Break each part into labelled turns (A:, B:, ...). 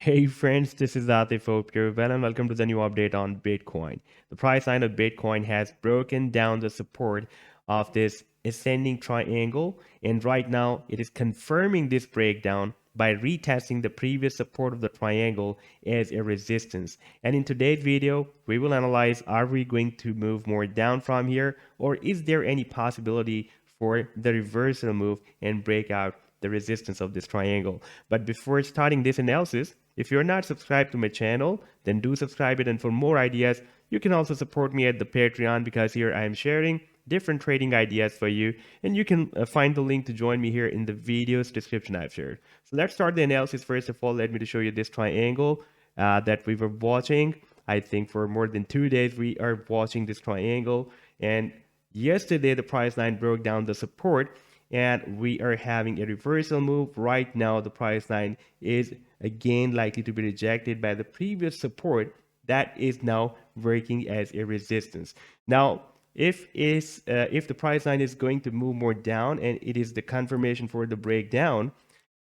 A: Hey friends, this is Atif. Hope you're well and welcome to the new update on Bitcoin. The price line of Bitcoin has broken down the support of this ascending triangle, and right now it is confirming this breakdown by retesting the previous support of the triangle as a resistance. And in today's video, we will analyze, are we going to move more down from here, or is there any possibility for the reversal move and break out the resistance of this triangle? But before starting this analysis, if you're not subscribed to my channel, then do subscribe it. And for more ideas, you can also support me at the Patreon, because here I am sharing different trading ideas for you, and you can find the link to join me here in the video's description I've shared. So let's start the analysis. First of all, let me to show you this triangle that we were watching. I think for more than 2 days we are watching this triangle, and yesterday the price line broke down the support and we are having a reversal move. Right now the price line is again likely to be rejected by the previous support that is now working as a resistance. Now if the price line is going to move more down and it is the confirmation for the breakdown,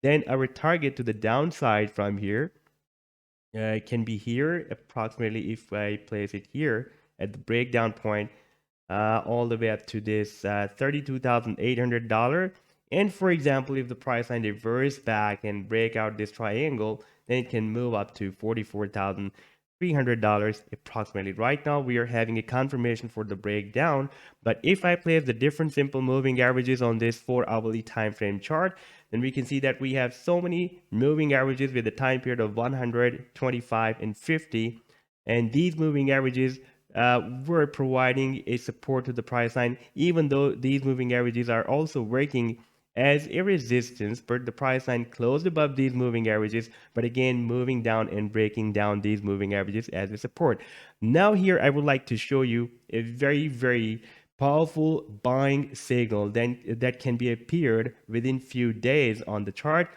A: then our target to the downside from here can be here approximately. If I place it here at the breakdown point, all the way up to this $32,800. And for example, if the price line reverse back and break out this triangle, then it can move up to $44,300 approximately. Right now, we are having a confirmation for the breakdown. But if I place the different simple moving averages on this 4-hourly time frame chart, then we can see that we have so many moving averages with a time period of 100, 25, and 50. And these moving averages were providing a support to the price line, even though these moving averages are also working as a resistance. But the price line closed above these moving averages, but again moving down and breaking down these moving averages as a support. Now here I would like to show you a very powerful buying signal then that can be appeared within few days on the chart,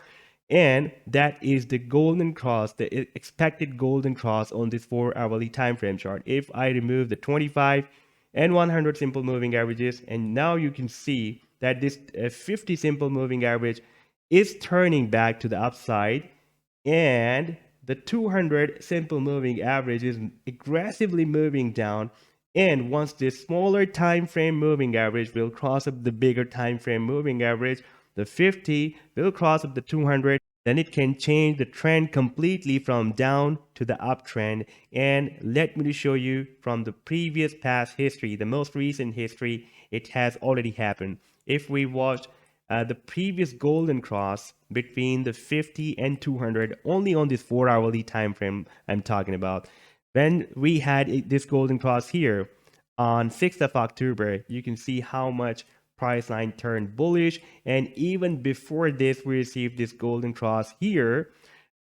A: and that is the golden cross, the expected golden cross on this 4-hourly time frame chart. If I remove the 25 and 100 simple moving averages, and now you can see that this 50 simple moving average is turning back to the upside, and the 200 simple moving average is aggressively moving down. And once this smaller time frame moving average will cross up the bigger time frame moving average, the 50 will cross up the 200, then it can change the trend completely from down to the uptrend. And let me show you from the previous past history, the most recent history, it has already happened. If we watch the previous golden cross between the 50 and 200, only on this 4-hourly time frame I'm talking about, when we had this golden cross here on 6th of October, you can see how much price line turned bullish. And even before this, we received this golden cross here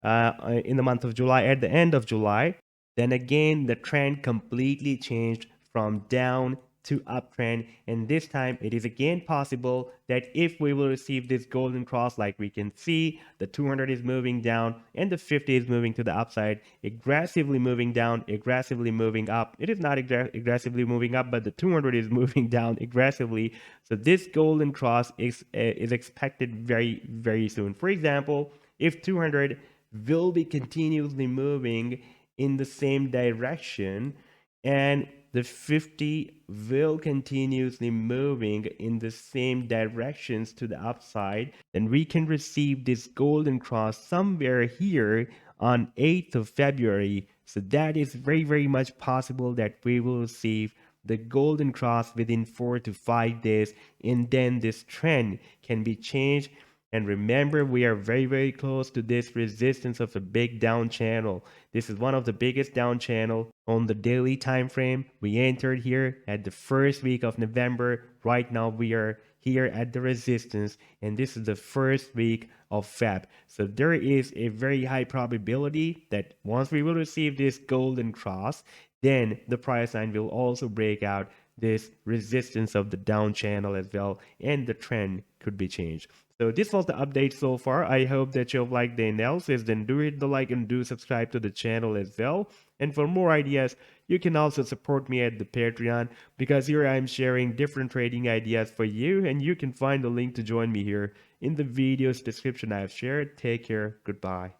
A: in the month of July, at the end of July. Then again, the trend completely changed from down to uptrend, and this time it is again possible that if we will receive this golden cross, like we can see, the 200 is moving down and the 50 is moving to the upside, aggressively moving down, aggressively moving up. It is not aggressively moving up, but the 200 is moving down aggressively. So this golden cross is expected very soon. For example, if 200 will be continuously moving in the same direction, and the 50 will continuously moving in the same directions to the upside, then we can receive this golden cross somewhere here on 8th of February. So that is very much possible that we will receive the golden cross within 4 to 5 days, and then this trend can be changed. And remember, we are very close to this resistance of a big down channel. This is one of the biggest down channel on the daily time frame. We entered here at the first week of November. Right now we are here at the resistance, and this is the first week of Feb. So there is a very high probability that once we will receive this golden cross, then the price line will also break out this resistance of the down channel as well, and the trend could be changed. So this was the update so far. I hope that you've liked the analysis. Then do hit the like and do subscribe to the channel as well. And for more ideas, you can also support me at the Patreon, because here I'm sharing different trading ideas for you, and you can find the link to join me here in the video's description I've shared. Take care. Goodbye.